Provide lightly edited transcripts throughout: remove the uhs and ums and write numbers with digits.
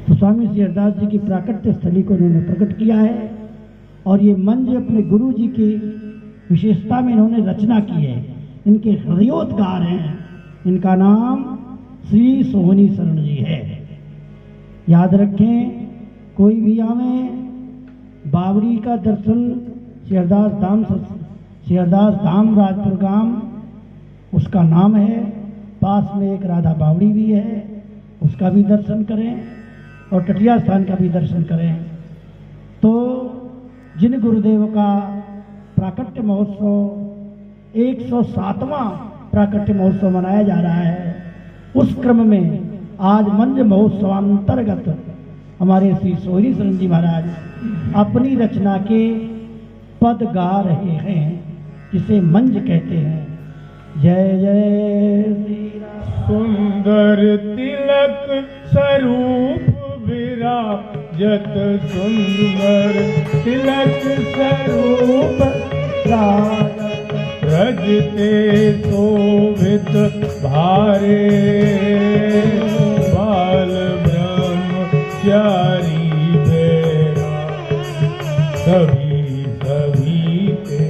तो स्वामी श्री हरदास जी की प्राकट्य स्थली को उन्होंने प्रकट किया है और ये मंज अपने गुरु जी की विशेषता में इन्होंने रचना की है। इनके हृदयोद्गार हैं। इनका नाम श्री सोहनी शरण जी है। याद रखें, कोई भी आवे बावड़ी का दर्शन शेरदास धाम राजपुर गांव उसका नाम है। पास में एक राधा बावड़ी भी है, उसका भी दर्शन करें और टटिया स्थान का भी दर्शन करें। तो जिन गुरुदेव का प्राकट्य महोत्सव 107वां प्राकट्य महोत्सव मनाया जा रहा है, उस क्रम में आज मंज महोत्सवांतर्गत हमारे श्री सोहनी शरण जी महाराज अपनी रचना के पद गा रहे हैं, जिसे मंज कहते हैं। जय जय श्री राम। सुंदर तिलक स्वरूप विराजत, सुंदर तिलक स्वरूप राजत, रजते शोभित भारे, बाल ब्रह्मचारी बेरा, सभी के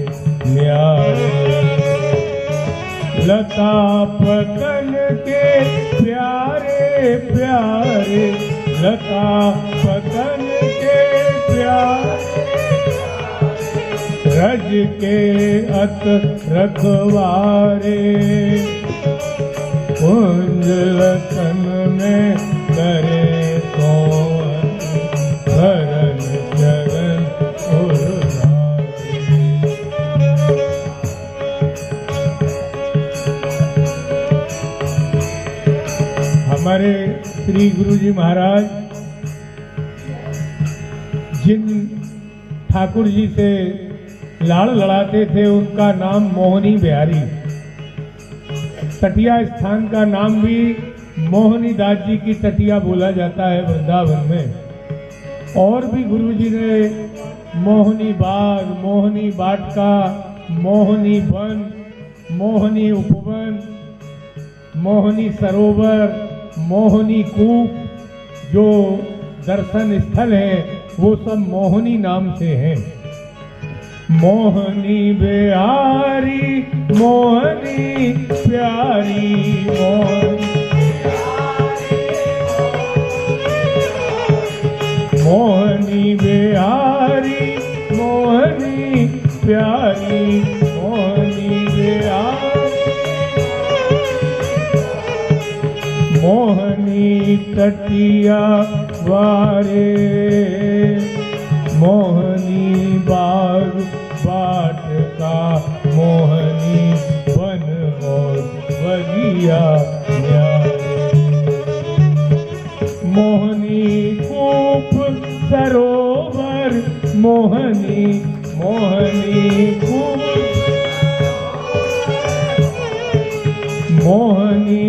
न्यारे, लता पतन के प्यारे प्यारे, लता पतन के प्यारे, रज के अत रखवारे, कुंज लतन में करे कौन, भरन चरण हमारे श्री गुरु जी महाराज जिन ठाकुर जी से लाड़ लड़ाते थे उनका नाम मोहनी बिहारी। तटिया स्थान का नाम भी मोहनी दास जी की तटिया बोला जाता है वृंदावन में। और भी गुरु जी ने मोहनी बाग, मोहनी बाटका, मोहनी वन, मोहनी उपवन, मोहनी सरोवर, मोहनी कूप, जो दर्शन स्थल है वो सब मोहनी नाम से हैं। मोहनी बिहारी मोहनी प्यारी, मोहनी बिहारी मोहनी प्यारी, मोहनी बिहारी मोहनी तटिया वारे, मोहनी बाग बाटका, मोहनी वन और बगिया न्यारे, मोहनी कूप सरोवर, मोहनी मोहनी कूप, मोहनी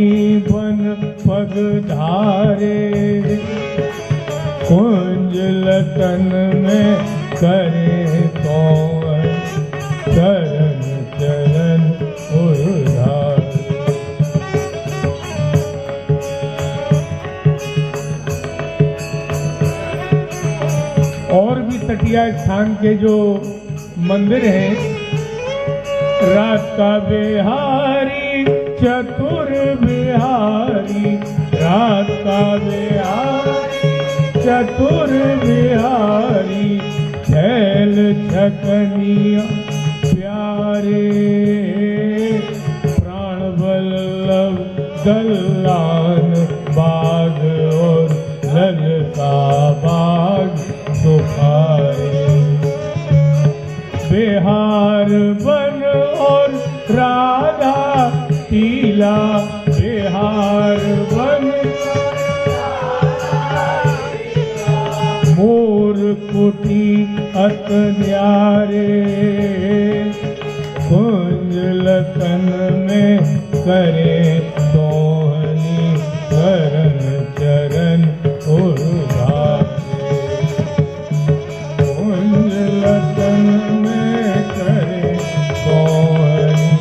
वन पगधारे, कुंज लतन में करे कौन, चरण चरण उधार। और भी तटिया स्थान के जो मंदिर हैं, रात का बिहारी चतुर बिहारी, रात का बिहारी चतुर बिहारी, छैल छकनिया प्यारे, प्राण वल्लभ दल्लान बाग और ललता बाग सुखारे, बिहार बन और राधा टीला, बिहार बन मोर कुटी अत न्यारे, कुंज लतन में करे सोहनी चरण चरण उधारे, कुंज लतन में करे सोहनी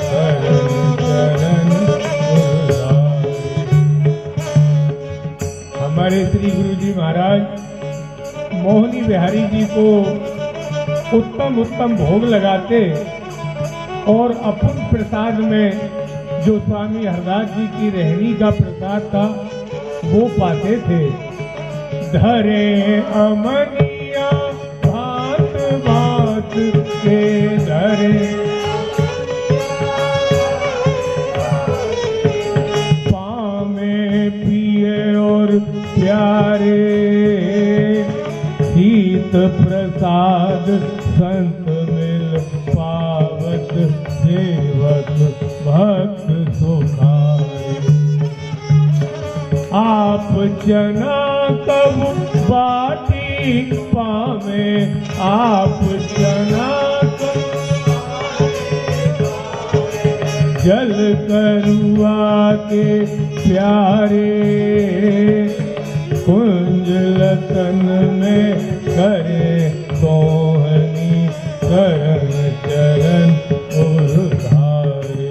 चरण चरण उधारे। हमारे श्री गुरु जी महाराज मोहनी बिहारी जी को उत्तम उत्तम भोग लगाते और अपूर्ण प्रसाद में जो स्वामी हरदास जी की रहनी का प्रसाद था वो पाते थे। धरे अमनिया भात भात के धरे, पामे पिए और प्यारे, शीत प्रसाद संत मिल पावत, सेवक भक्त सुखाए। आप चना कब बाटी पावे, आप चना जल करुआ के प्यारे, कुंज लतन में करे सोहनी, चरण चरण उधारे।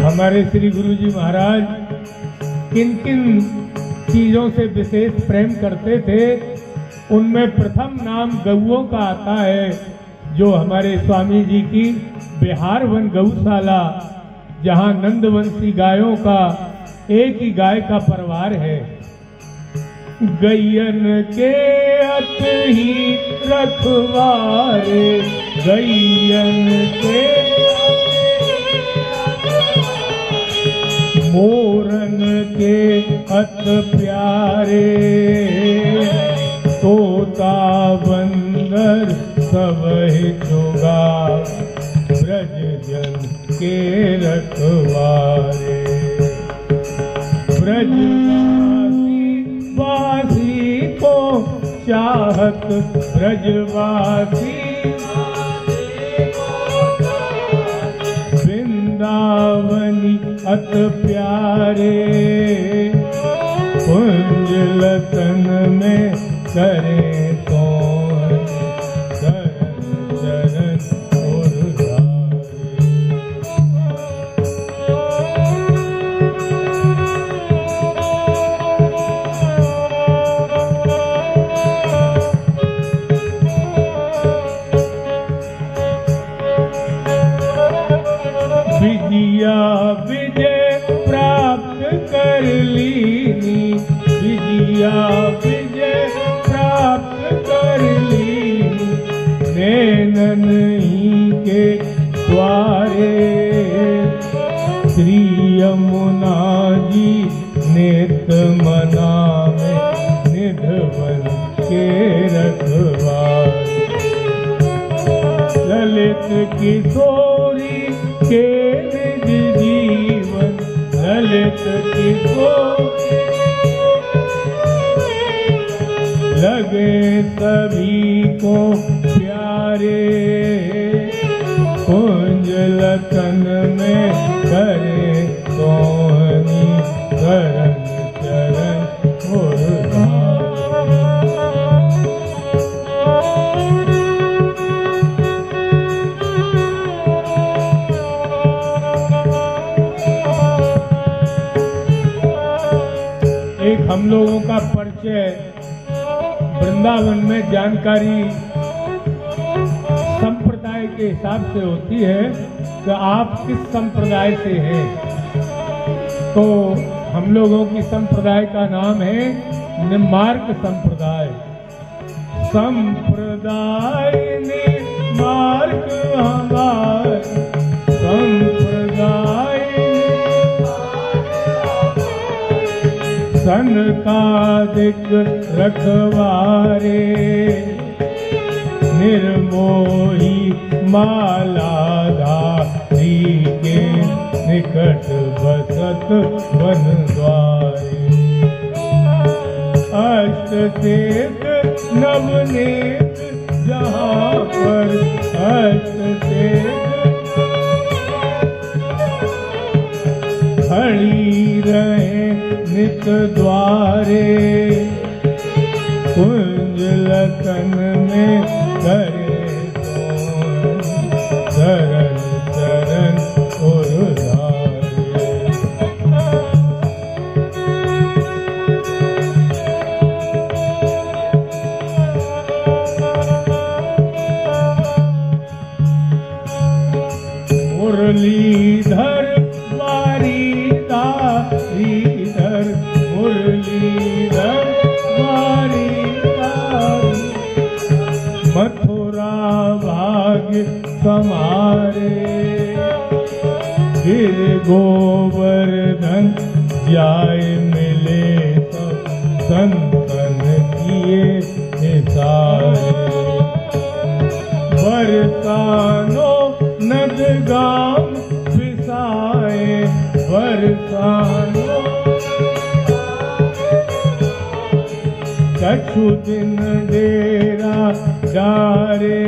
हमारे श्री गुरु जी महाराज किन किन चीजों से विशेष प्रेम करते थे, उनमें प्रथम नाम गौओं का आता है, जो हमारे स्वामी जी की बिहार वन गौशाला, जहां नंदवंशी गायों का एक ही गाय का परिवार है। गैयन के अत ही रखवारे, गैयन के मोरन के अत प्यारे, तोता बंदर सब चुगा, ब्रज जन के रखवारे। ब्रजवासी वासी को चाहत, ब्रजवासी वृंदावनी अत प्यारे, कुंज लतन में करे सोहन, चरण चरण उधारे। विजया विजय प्राप्त कर लीनी, विजया विजय प्राप्त कर लीनी, नैनन ही के द्वारे। श्री यमुना जी नेत मना में, निधवन के रखवारे। ललित किशोरी के निज जीवन, ललित किशोरी लगे सभी को प्यारे, कुंज लतन में करे सोहनी, चरण चरण उधारे। एक हम लोगों का परिचय वृंदावन में जानकारी संप्रदाय के हिसाब से होती है कि आप किस संप्रदाय से हैं। तो हम लोगों की संप्रदाय का नाम है निम्बार्क संप्रदाय। संप्रदाय निम्बार्क हमारे, संप्रदाय सनकादिक रखवारे, निर्मोही मालाधारी के निकट बसत वन द्वारे। अष्ट सेत नवनेत जहाँ पर, अष्ट सेत खड़ी रहे नित द्वारे, कुंज लतन में करे शरण शरण उधारे। मुरलीधर वारीधर मुरलीधर वारीधर मथुरा भाग्य तुम्हारे फिर गोवर्धन जाए मिले सब संतन किए निसारे। बरसानो नदगाम पिसाए बरसानो कछु दिन डेरा डारे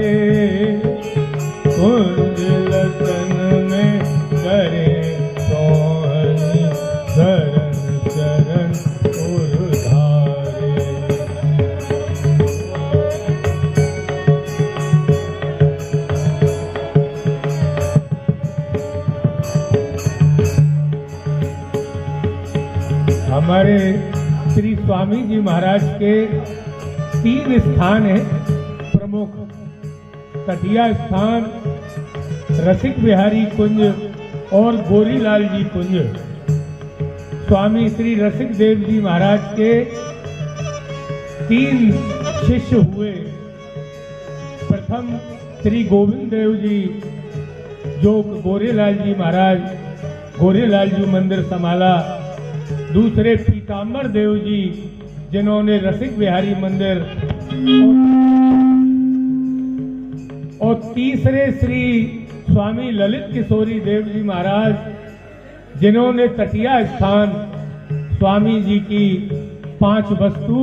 कुंज लतन में करे सोहनी शरण शरण उधारे। हमारे श्री स्वामी जी महाराज के 3 स्थान हैं प्रमुख। तटिया स्थान, रसिक बिहारी कुंज और गोरीलाल जी कुंज। स्वामी श्री रसिक देव जी महाराज के 3 शिष्य हुए। प्रथम श्री गोविंद देव जी जो गोरीलाल जी महाराज गोरीलाल जी मंदिर संभाला। दूसरे पीताम्बर देव जी जिन्होंने रसिक बिहारी मंदिर और तीसरे श्री स्वामी ललित किशोरी देव जी महाराज जिन्होंने तटिया स्थान स्वामी जी की 5 वस्तु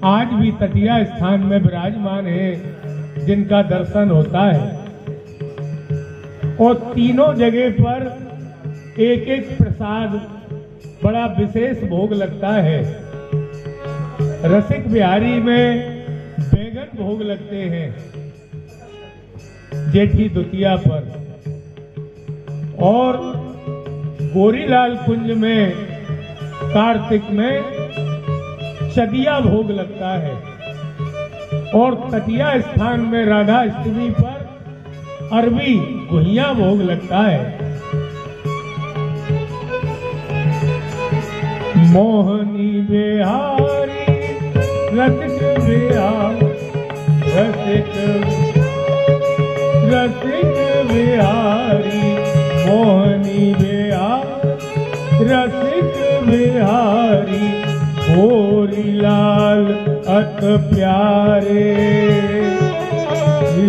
आज भी तटिया स्थान में विराजमान है जिनका दर्शन होता है। और तीनों जगह पर एक एक प्रसाद बड़ा विशेष भोग लगता है। रसिक बिहारी में बैंगन भोग लगते हैं जेठी द्वितीया पर, और गोरीलाल कुंज में कार्तिक में चदिया भोग लगता है, और तटिया स्थान में राधा अष्टमी पर अरबी गुहिया भोग लगता है। मोहनी बिहारी रसिक बिहारी रसिक बिहारी मोहनी बिहारी रसिक बिहारी गोरीलाल अत प्यारे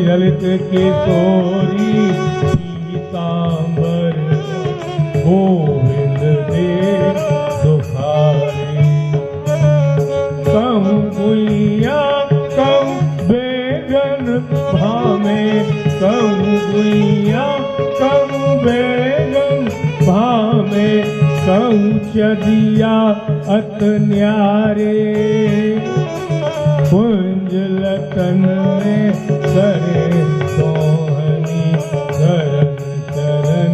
ललित किशोरी पीताम्बर गोविंद देव दुखारे। कहूँ गुइया कहूँ बैगन भामे कहूँ गुइया कहूँ बैगन भामे कहूँ चदिया अत न्यारे कुंज लतन में करे सोहनी शरण शरण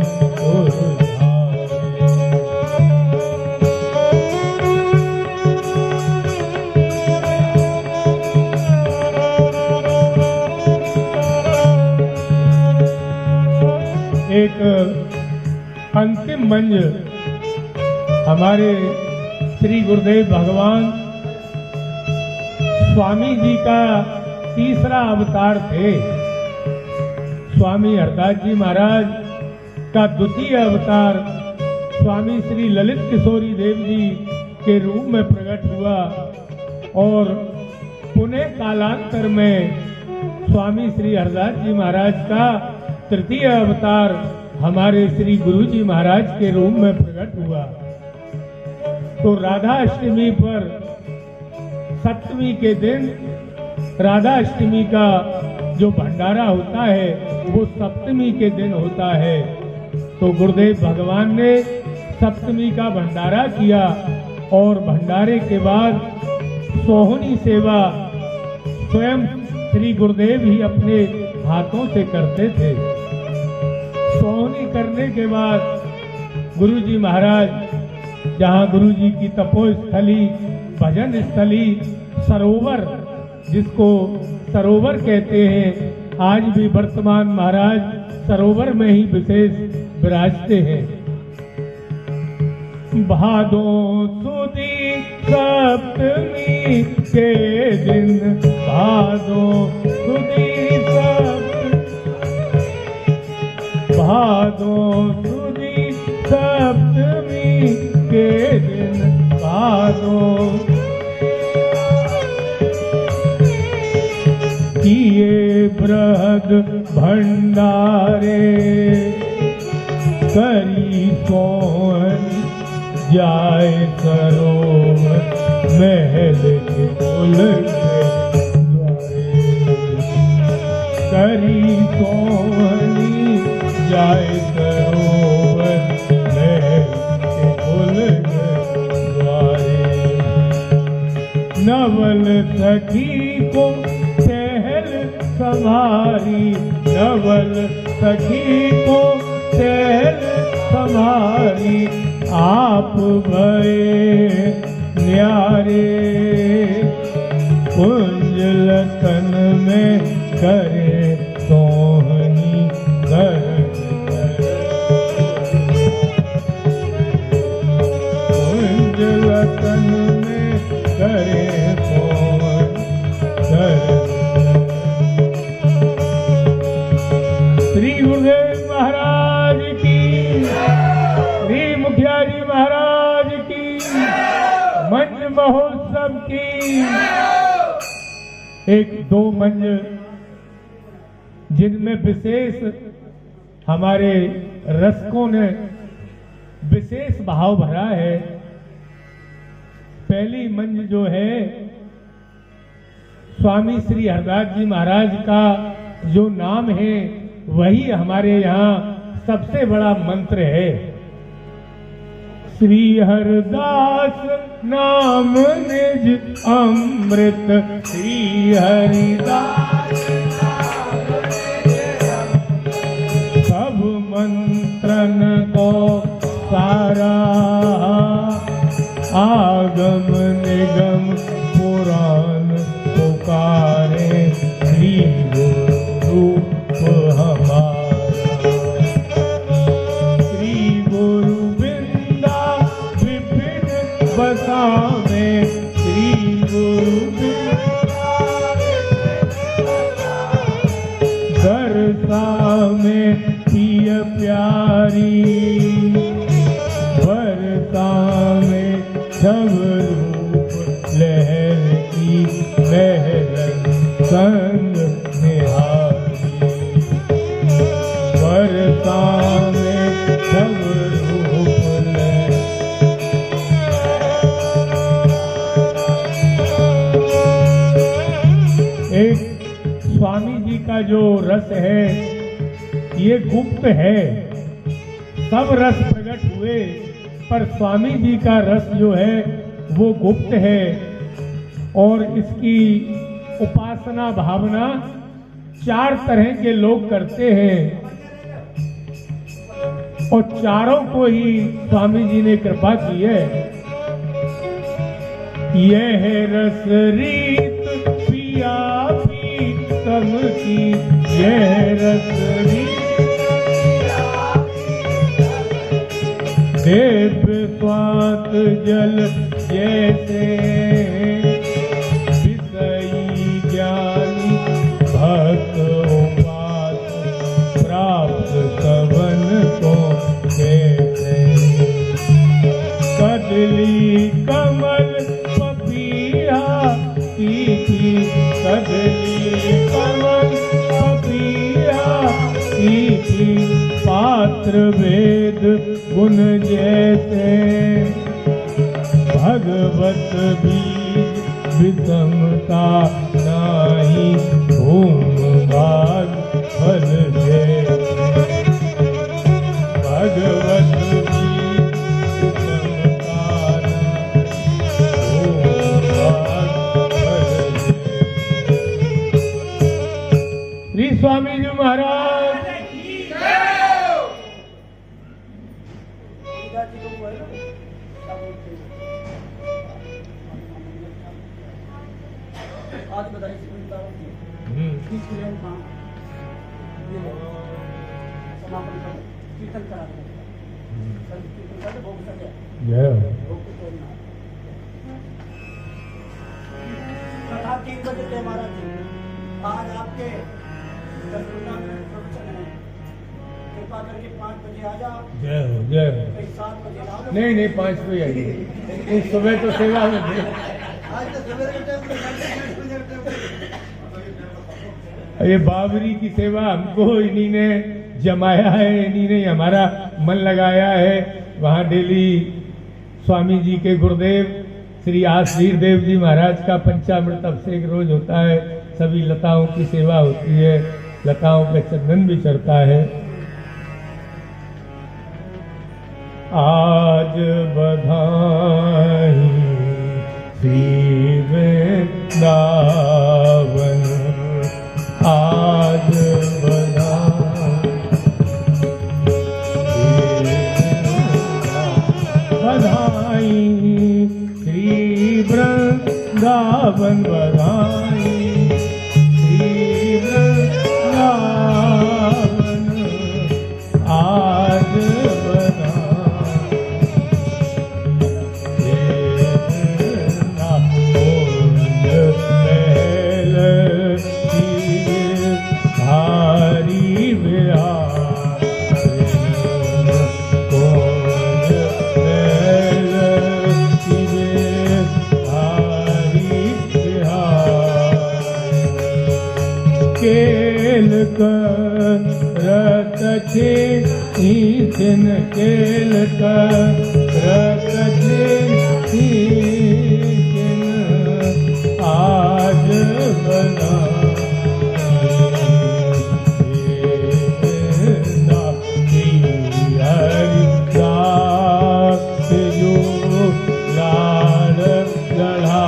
एक अंतिम मंज हमारे श्री गुरुदेव भगवान स्वामी जी का तीसरा अवतार थे। स्वामी हरदास जी महाराज का द्वितीय अवतार स्वामी श्री ललित किशोरी देव जी के रूप में प्रकट हुआ, और पुनः कालांतर में स्वामी श्री हरदास जी महाराज का तृतीय अवतार हमारे श्री गुरु जी महाराज के रूप में प्रकट हुआ। तो राधा अष्टमी पर सप्तमी के दिन राधा अष्टमी का जो भंडारा होता है वो सप्तमी के दिन होता है। तो गुरुदेव भगवान ने सप्तमी का भंडारा किया, और भंडारे के बाद सोहनी सेवा स्वयं श्री गुरुदेव ही अपने हाथों से करते थे। सोहनी करने के बाद गुरुजी महाराज, जहाँ गुरुजी की तपोस्थली, भजन स्थली, सरोवर, जिसको सरोवर कहते हैं, आज भी वर्तमान महाराज सरोवर में ही विशेष विराजते हैं। भादो सुदी सप्तमी के दिन, भादो सुदी भादो सुदी सप्तमी के दिन, भादो किए बृहद भंडारे, करी सोहनी जाए सरोवर, महल के कुल के द्वारे। करी सोहनी जाए सरोवर, महल के कुल के द्वारे। नवल सखी को समारी, नवल सखी को सहल समारी, आप भये न्यारे। कुंज लखन में करे सोहनी कर, कुंज लखन में करे सोहनी कर। श्री गुरुदेव महाराज की, श्री मुखिया जी महाराज की, मंच महोत्सव की। एक दो मंच जिनमें विशेष हमारे रसिकों ने विशेष भाव भरा है। पहली मंच जो है स्वामी श्री हरदास जी महाराज का जो नाम है, वही हमारे यहाँ सबसे बड़ा मंत्र है। श्री हरदास नाम निज अमृत, श्री हरिदास सब मंत्रन को सारा, आगम निगम पुराण पुकारे, श्री गुरु हमारा। श्री गुरु बिंदा विपिन बसावे, श्री गुरु बरसा में पिय प्यारी, बरसा में सब रूप लहर की लहर संग निहारी, बरसा में सब रूप लहर। एक स्वामी जी का जो रस है ये गुप्त है, सब रस प्रकट हुए, पर स्वामी जी का रस जो है वो गुप्त है। और इसकी उपासना भावना 4 तरह के लोग करते हैं, और चारों को ही स्वामी जी ने कृपा की है। यह रस रीत पिया प्रीतम की, यह रस रीत देव स्वात जल जैसे, विषयी ज्ञानी भक्त उपास प्राप्त कवन को कहते। कदली कमल पपीहा की, कदली कमल पपीहा की, पात्र भेद गुण जैसे, भगवत बीज विषमता नाही, भूम भाग फल जैसे, भगवत बीज विषमता नाही, भूम भाग फल जैसे। स्वामी जी महाराज जय हो। कथा 3 बजे थे महाराज जी। आज आपके 10-15 मिनट प्रवचन है, कृपा करके 5 बजे आ जाओ। जय हो जय हो। कहीं 7 बजे ना आओ। नहीं 5 बजे आइए, उस सुबह तो सेवा में थे। आज तो सवेरे के टाइम ये बाबरी की सेवा हमको इन्हीं ने जमाया है, इन्हीं ने हमारा मन लगाया है। वहाँ डेली स्वामी जी के गुरुदेव श्री आशीर देव जी महाराज का पंचामृत अभिषेक रोज होता है। सभी लताओं की सेवा होती है, लताओं पे चंदन भी चढ़ता है। आज बधाई श्री वृंदावन, आज बधाई श्री वृंदावन, बधाई श्री वृंदावन, आज ईसन केल करत ईसन आज बना हरिदास जो लाड़ लड़ा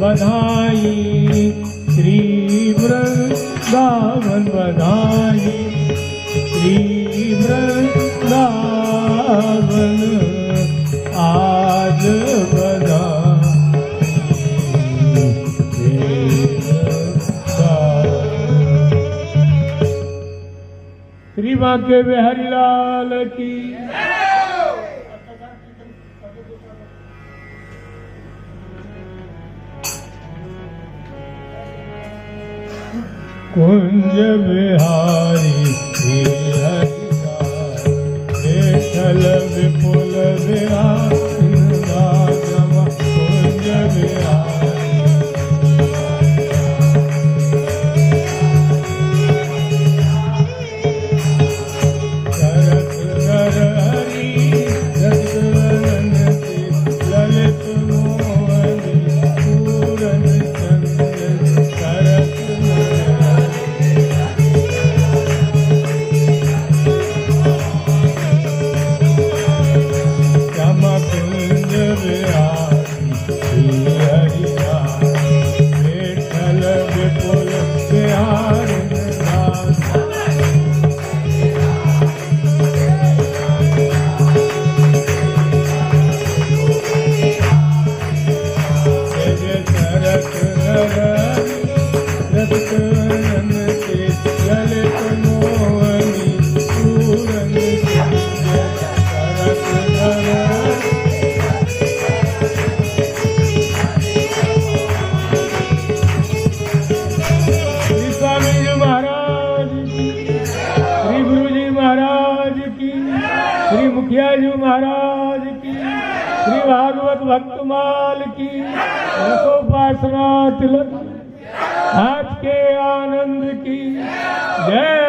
बधाई श्री वृंदावन, बधाई श्री वृंदावन, आज बधाई श्री वृंदावन। श्री बांके बिहारी लाल की कुंज बिहारी विठल विपुल बिहारी कुंज बिहारी करत कर हरि दर्शन ललित मोहनी पूरन चंद्र करत रक्त नन के ललित मोहनी पूरन करत धर स्वामी जी महाराज की, श्री गुरु जी महाराज की, श्री मुखिया जी महाराज की, श्री भागवत भक्तमाल की, रसोपासना तिलक आज के आनंद की जय।